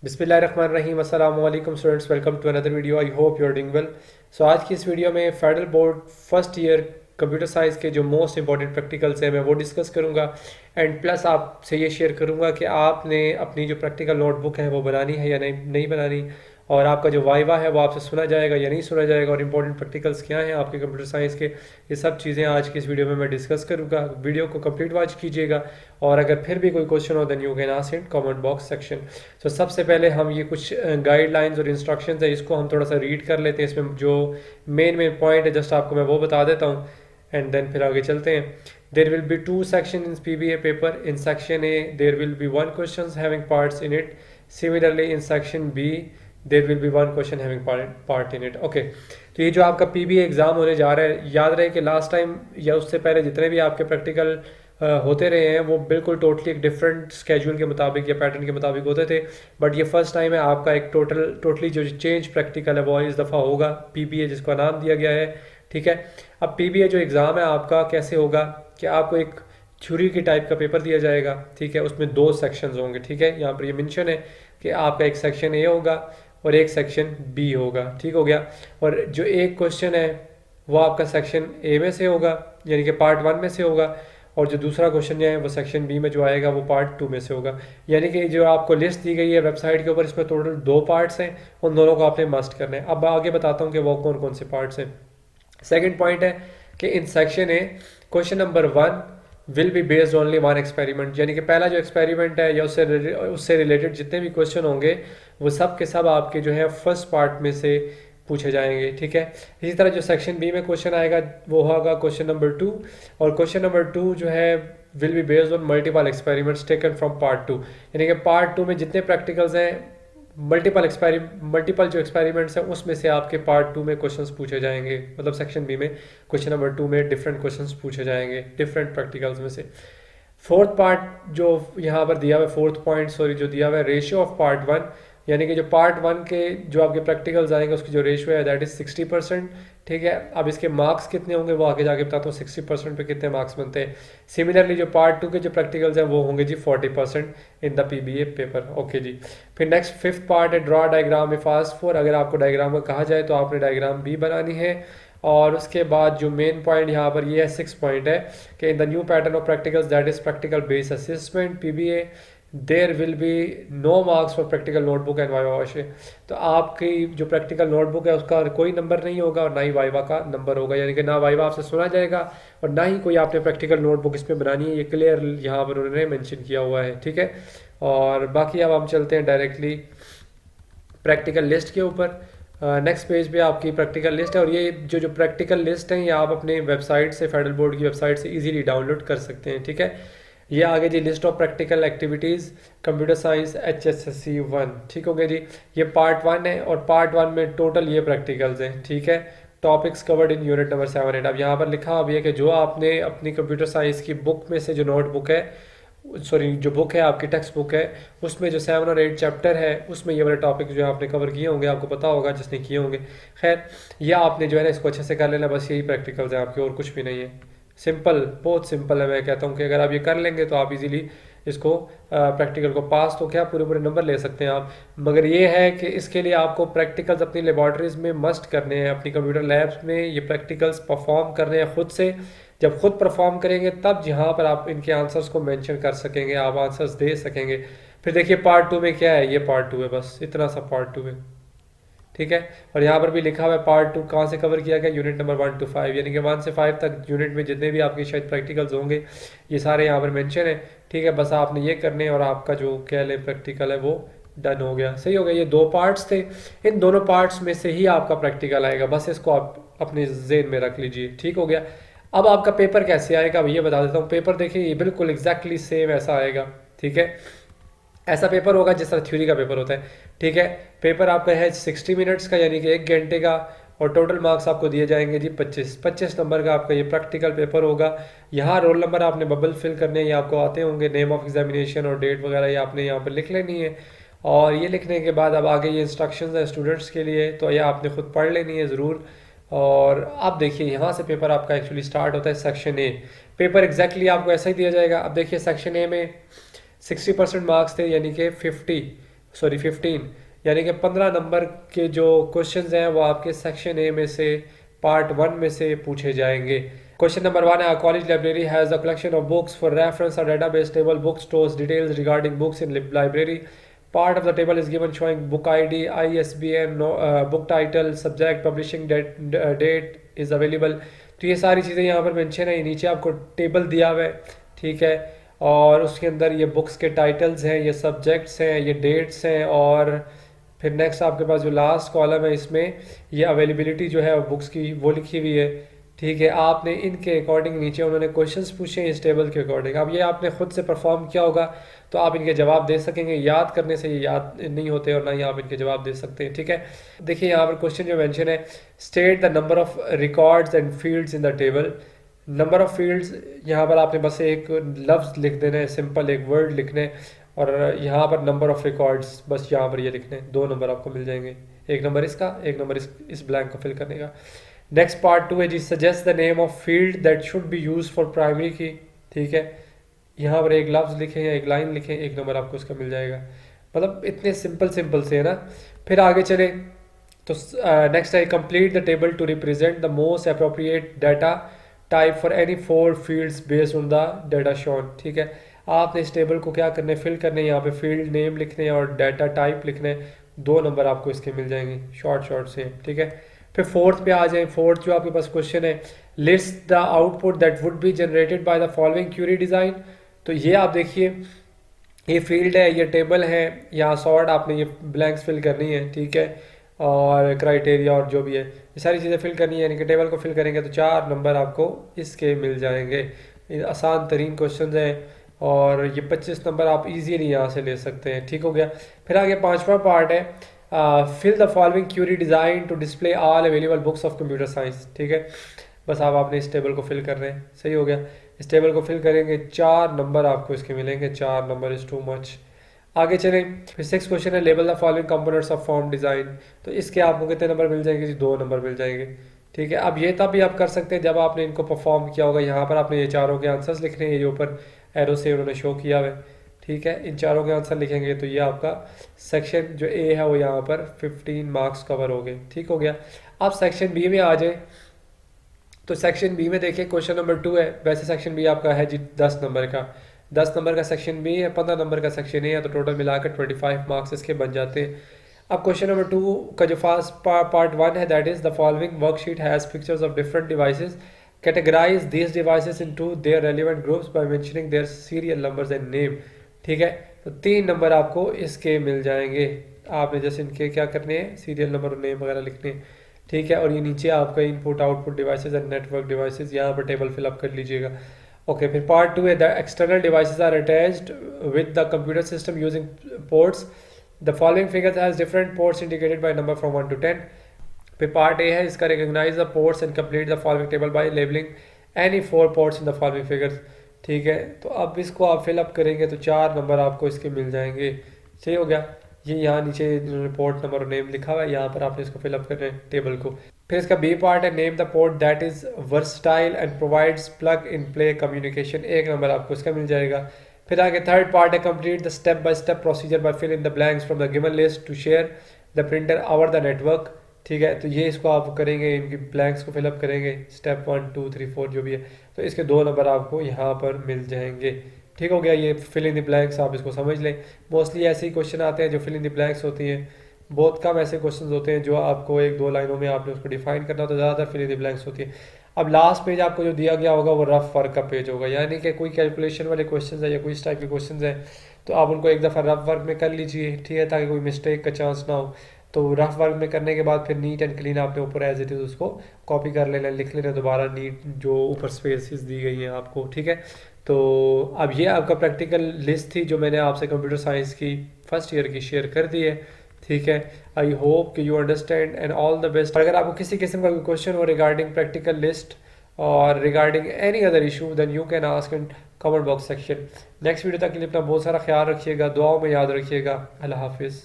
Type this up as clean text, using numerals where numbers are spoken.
बिस्मिल्लाहिर्रहमानिर्रहीम अस्सलाम वालेकुम students, welcome to another video. I hope you are doing well. So आज की इस वीडियो में federal board first year computer science के जो मोस्ट इंपॉर्टेंट प्रैक्टिकल्स हैं मैं वो डिस्कस करूंगा एंड प्लस आपसे ये शेयर करूंगा कि आपने अपनी जो प्रैक्टिकल नोटबुक है वो बनानी है या नहीं बनानी, और आपका जो वाइवा है वो आपसे सुना जाएगा या नहीं सुना जाएगा, और इंपॉर्टेंट प्रैक्टिकल्स क्या हैं आपके कंप्यूटर साइंस के। ये सब चीज़ें आज की इस वीडियो में मैं डिस्कस करूंगा। वीडियो को कंप्लीट वॉच कीजिएगा, और अगर फिर भी कोई क्वेश्चन हो then you can ask in comment box section. तो सबसे पहले हम ये कुछ गाइडलाइंस और इंस्ट्रक्शंस है, इसको हम थोड़ा सा रीड कर लेते हैं। इसमें जो मेन पॉइंट है जस्ट आपको मैं वो बता देता हूँ एंड देन फिर आगे चलते हैं। There will be two section in PBA paper. In section A there will be one question having parts in it. Similarly in section B there will be one question having part in it. Okay, तो ये जो आपका PBA exam होने जा रहा है, याद रहे कि लास्ट टाइम या उससे पहले जितने भी आपके प्रैक्टिकल होते रहे हैं वो बिल्कुल टोटली एक डिफरेंट स्केड्यूल के मुताबिक या पैटर्न के मुताबिक होते थे। बट ये फर्स्ट टाइम है आपका एक टोटली जो चेंज प्रैक्टिकल है वो इस दफ़ा होगा, PBA जिसका नाम दिया गया है। ठीक है, अब PBA जो एग्ज़ाम है आपका कैसे होगा कि आपको एक थ्योरी की टाइप का पेपर दिया जाएगा। ठीक है, उसमें दो सेक्शंस होंगे। ठीक है, यहाँ पर ये मेंशन है कि आपका एक सेक्शन ए होगा और एक सेक्शन बी होगा। ठीक हो गया, और जो एक क्वेश्चन है वो आपका सेक्शन ए में से होगा, यानी कि पार्ट 1 में से होगा, और जो दूसरा क्वेश्चन है वो सेक्शन बी में जो आएगा वो पार्ट 2 में से होगा। यानी कि जो आपको लिस्ट दी गई है वेबसाइट के ऊपर, इसमें टोटल 2 पार्ट्स हैं, उन दोनों को आपने मस्ट करना है। अब आगे बताता हूँ कि वो कौन कौन से पार्ट्स हैं। सेकेंड पॉइंट है कि इन section A question number 1 will be based only one experiment, यानी कि पहला जो एक्सपेरिमेंट है या उससे रिलेटेड जितने भी क्वेश्चन होंगे वो सब के सब आपके जो है फर्स्ट पार्ट में से पूछे जाएंगे। ठीक है, इसी तरह जो सेक्शन बी में क्वेश्चन आएगा वो होगा क्वेश्चन नंबर 2, और क्वेश्चन नंबर 2 जो है will be based on multiple experiments taken from part 2, यानी कि पार्ट 2 में जितने प्रैक्टिकल्स हैं मल्टीपल जो एक्सपेरिमेंट्स हैं उसमें से आपके पार्ट 2 में क्वेश्चंस पूछे जाएंगे। मतलब सेक्शन बी में क्वेश्चन नंबर 2 में डिफरेंट क्वेश्चंस पूछे जाएंगे डिफरेंट प्रैक्टिकल्स में से। फोर्थ पार्ट जो यहाँ पर दिया हुआ है, फोर्थ पॉइंट सॉरी जो दिया हुआ है, रेशियो ऑफ पार्ट 1, यानी कि जो पार्ट 1 के जो आपके प्रैक्टिकल्स आएंगे उसकी जो रेशियो है दैट इज 60%। ठीक है, अब इसके मार्क्स कितने होंगे वो आगे जाके बताता हूँ, 60% पे कितने मार्क्स बनते हैं। सिमिलरली जो पार्ट 2 के जो प्रैक्टिकल्स हैं वो होंगे जी 40% in the PBA paper. Okay जी, फिर नेक्स्ट फिफ्थ पार्ट है draw diagram if asked for. अगर आपको डायग्राम का कहा जाए तो आपने डायग्राम भी बनानी है। और उसके बाद जो मेन पॉइंट यहाँ पर ये है 6 पॉइंट है कि in the new pattern of practicals that is practical based assessment PBA there will be no marks for practical notebook and viva voce. तो आपकी जो प्रैक्टिकल नोटबुक है उसका कोई नंबर नहीं होगा और ना ही वाइवा का नंबर होगा, यानी कि ना वाइवा आपसे सुना जाएगा और ना ही कोई आपने प्रैक्टिकल नोटबुक इसमें बनानी है। ये क्लियर यहाँ पर उन्होंने मेंशन किया हुआ है। ठीक है, और बाकी अब हम चलते हैं डायरेक्टली प्रैक्टिकल लिस्ट के ऊपर। नेक्स्ट पेज पे आपकी प्रैक्टिकल लिस्ट है, और ये जो प्रैक्टिकल लिस्ट है ये आप अपने वेबसाइट से, फेडरल बोर्ड की वेबसाइट से इजीली डाउनलोड कर सकते हैं। ठीक है, ये आगे जी list of practical activities computer science HSSC 1। ठीक हो गया जी, ये पार्ट 1 है और पार्ट 1 में टोटल ये प्रैक्टिकल्स हैं। ठीक है, topics covered in unit number 7 8। अब यहाँ पर लिखा हुआ है कि जो आपने अपनी कंप्यूटर साइंस की बुक में से जो नोटबुक है, सॉरी जो बुक है आपकी टेक्स्ट बुक है, उसमें जो 7 और 8 चैप्टर है उसमें ये वाले टॉपिक जो आपने कवर किए होंगे, आपको पता होगा जिसने किए होंगे। खैर ये आपने जो है ना इसको अच्छे से कर लेना, बस यही प्रैक्टिकल्स हैं आपके और कुछ भी नहीं है। सिंपल, बहुत सिंपल है। मैं कहता हूँ कि अगर आप ये कर लेंगे तो आप इजीली इसको प्रैक्टिकल को पास तो क्या पूरे पूरे नंबर ले सकते हैं आप। मगर ये है कि इसके लिए आपको प्रैक्टिकल्स अपनी लेबॉर्ट्रीज में मस्ट करने हैं, अपनी कंप्यूटर लैब्स में ये प्रैक्टिकल्स परफॉर्म करने हैं खुद से। जब खुद परफॉर्म करेंगे तब यहाँ पर आप इनके आंसर्स को मेंशन कर सकेंगे, आप आंसर्स दे सकेंगे। फिर देखिए पार्ट 2 में क्या है, ये पार्ट 2 है, बस इतना सा पार्ट 2 है। ठीक है, और यहाँ पर भी लिखा हुआ है पार्ट 2 कहाँ से कवर किया गया, यूनिट नंबर 1 to 5, यानी कि 1 से 5 तक यूनिट में जितने भी आपके शायद प्रैक्टिकल्स होंगे ये सारे यहाँ पर मेंशन है। ठीक है, बस आपने ये करने और आपका जो कह लें प्रैक्टिकल है वो डन हो गया, सही हो गया। ये 2 पार्ट्स थे, इन दोनों पार्ट्स में से ही आपका प्रैक्टिकल आएगा, बस इसको आप अपने जेहन में रख लीजिए। ठीक हो गया, अब आपका पेपर कैसे आएगा अब ये बता देता हूँ। पेपर देखिए ये बिल्कुल एग्जैक्टली सेम ऐसा आएगा। ठीक है, ऐसा पेपर होगा जिस तरह थ्योरी का पेपर होता है। ठीक है, पेपर आपका है 60 मिनट्स का, यानी कि 1 घंटे का, और टोटल मार्क्स आपको दिए जाएंगे जी 25 नंबर का आपका ये प्रैक्टिकल पेपर होगा। यहाँ रोल नंबर आपने बबल फिल करने हैं, ये आपको आते होंगे, नेम ऑफ एग्जामिनेशन और डेट वगैरह ये आपने यहाँ पर लिख लेनी है। और ये लिखने के बाद अब आगे ये इंस्ट्रक्शंस हैं स्टूडेंट्स के लिए, तो ये आपने खुद पढ़ लेनी है ज़रूर। और अब देखिए यहाँ से पेपर आपका एक्चुअली स्टार्ट होता है सेक्शन ए। पेपर एग्जैक्टली आपको ऐसा ही दिया जाएगा। अब देखिए सेक्शन ए में 60% मार्क्स थे, यानी कि 50 सॉरी 15, यानी कि 15 नंबर के जो क्वेश्चंस हैं वो आपके सेक्शन ए में से पार्ट 1 में से पूछे जाएंगे। क्वेश्चन नंबर 1 है, college library has a collection of books for reference, a database table book stores details regarding books in library. Part of the table is given showing book ID, ISBN, book title, subject, publishing date is available। तो ये सारी चीज़ें यहाँ पर mention है, ये नीचे आपको टेबल दिया हुआ है, ठीक है। और उसके अंदर ये बुक्स के टाइटल्स हैं, ये सब्जेक्ट्स हैं, ये डेट्स हैं, और फिर नेक्स्ट आपके पास जो लास्ट कॉलम है इसमें ये अवेलेबिलिटी जो है बुक्स की वो लिखी हुई है, ठीक है। आपने इनके अकॉर्डिंग नीचे उन्होंने क्वेश्चंस पूछे इस टेबल के अकॉर्डिंग, अब ये आपने खुद से परफॉर्म किया होगा तो आप इनके जवाब दे सकेंगे। याद करने से ये याद नहीं होते और ना ही आप इनके जवाब दे सकते हैं, ठीक है। देखिए यहाँ पर क्वेश्चन जो मेंशन है, state the number of records and fields in the table. Number of fields, यहाँ पर आपने बस एक लफ्ज़ लिख देना है, सिंपल एक वर्ड लिखना है, और यहाँ पर नंबर ऑफ रिकॉर्ड्स बस यहाँ पर ये लिखने हैं, 2 नंबर आपको मिल जाएंगे, एक नंबर इसका, एक नंबर इस ब्लैंक को फिल करने का। नेक्स्ट पार्ट 2 है जी, suggest the name of field that should be use for primary key, ठीक है। यहाँ पर एक लफ्ज़ लिखें या एक लाइन लिखें, एक नंबर आपको उसका मिल जाएगा। मतलब इतने सिंपल से है ना। फिर आगे चले तो नेक्स्ट है, complete the table to represent the most appropriate data type for any 4 fields based on the data shown, ठीक है। आपने इस टेबल को क्या करना है, फिल करने हैं, यहाँ पे फील्ड नेम लिखने हैं और डाटा टाइप लिखने हैं, 2 नंबर आपको इसके मिल जाएंगे शॉर्ट से, ठीक है। फिर फोर्थ पे आ जाए, फोर्थ जो आपके पास क्वेश्चन है, list the output that would be generated by the following query design. तो ये आप देखिए, ये फील्ड है, ये टेबल है, यहाँ सॉर्ट आपने ये ब्लैंक्स फिल करनी है, ठीक है, और क्राइटेरिया और जो भी है ये सारी चीज़ें फिल करनी है, यानी कि टेबल को फिल करेंगे तो 4 नंबर आपको इसके मिल जाएंगे। ये आसान तरीन क्वेश्चन हैं और ये 25 नंबर आप इजीली यहाँ से ले सकते हैं, ठीक हो गया। फिर आगे 5वां पार्ट है, fill the following query design to display all available books of computer science, ठीक है। बस आपने इस टेबल को फिल कर रहे हैं, सही हो गया। इस टेबल को फिल करेंगे, 4 नंबर आपको इसके मिलेंगे, 4 नंबर इज़ टू मच। आगे चलें, फिर 6 क्वेश्चन है, label the following components of form design. तो इसके आपको कितने नंबर मिल जाएंगे जी, 2 नंबर मिल जाएंगे, ठीक है। अब ये तब भी आप कर सकते हैं जब आपने इनको परफॉर्म किया होगा। यहाँ पर आपने ये चारों के आंसर्स लिखने हैं, ये ऊपर एरो से उन्होंने शो किया हुआ है, ठीक है। इन चारों के आंसर लिखेंगे तो ये आपका सेक्शन जो ए है वो यहाँ पर 15 मार्क्स कवर हो गए, ठीक हो गया। अब सेक्शन बी में आ जाए, तो सेक्शन बी में देखिए क्वेश्चन नंबर 2 है, वैसे सेक्शन बी आपका है जी 10 नंबर का, 10 नंबर का सेक्शन बी है, 15 नंबर का सेक्शन ए है, तो टोटल मिलाकर 25 मार्क्स इसके बन जाते हैं। अब क्वेश्चन नंबर 2 का जो फर्स्ट पार्ट 1 है, that is the following worksheet has pictures of different devices, categorize these devices into their relevant groups by mentioning their serial numbers and name, ठीक है। तो 3 नंबर आपको इसके मिल जाएंगे, आपने जैसे इनके क्या करने हैं, सीरियल नंबर और नेम वगैरह लिखने हैं, ठीक है। और ये नीचे आपका input output devices and network devices, यहाँ पर टेबल फिलअप कर लीजिएगा। ओके, फिर पार्ट 2 है, the external devices are attached with the computer system using ports, the following figures has different ports indicated by number from 1 to 10। फिर part A है, इसका recognize the ports and complete the following table by labelling any 4 ports in the following figures, ठीक है। तो अब इसको आप fill up करेंगे तो 4 नंबर आपको इसके मिल जाएंगे, सही हो गया। ये यहाँ नीचे पोर्ट नंबर और नेम लिखा हुआ है, यहाँ पर आपने इसको फिलअप करना है टेबल को। फिर इसका बी पार्ट है, name the port that is versatile and provides plug in play communication, 1 number आपको इसका मिल जाएगा। फिर आगे थर्ड पार्ट है, complete the step by step procedure by fill in the blanks from the given list to share the printer over the network, ठीक है। तो ये इसको आप करेंगे, इनकी ब्लैंक्स को फिलअप करेंगे, स्टेप 1 2 3 4 जो भी है, तो इसके 2 नंबर आपको यहाँ पर मिल जाएंगे, ठीक हो गया। ये फिल इन द ब्लैंक्स आप इसको समझ लें, मोस्टली ऐसे ही क्वेश्चन आते हैं जो फिल इन द ब्लैंक्स होती हैं, बहुत कम ऐसे क्वेश्चंस होते हैं जो आपको 1-2 लाइनों में आपने उसको डिफाइन करना, तो ज़्यादातर फिल इन द ब्लैंक्स होती है। अब लास्ट पेज आपको जो दिया गया होगा वो रफ वर्क का पेज होगा, यानी कि कोई कैलकुलेशन वाले क्वेश्चंस है या कोई इस टाइप के क्वेश्चंस हैं तो आप उनको एक दफ़ा रफ वर्क में कर लीजिए, ठीक है, ताकि कोई मिस्टेक का चांस ना हो। तो रफ वर्क में करने के बाद फिर नीट एंड क्लीन आपने ऊपर एज इट इज़ उसको कॉपी कर लेना, लिख लेना दोबारा नीट जो ऊपर स्पेसेस दी गई हैं आपको, ठीक है। तो अब ये आपका प्रैक्टिकल लिस्ट थी जो मैंने आपसे कंप्यूटर साइंस की फर्स्ट ईयर की शेयर कर दी है, ठीक है। आई होप कि you understand and all the best. अगर आपको किसी किस्म का कोई क्वेश्चन हो रिगार्डिंग प्रैक्टिकल लिस्ट और regarding any other issue, then you can ask in comment box section. Next video तक के लिए अपना बहुत सारा ख्याल रखिएगा, दुआओं में याद रखिएगा। अल्लाह हाफिज़।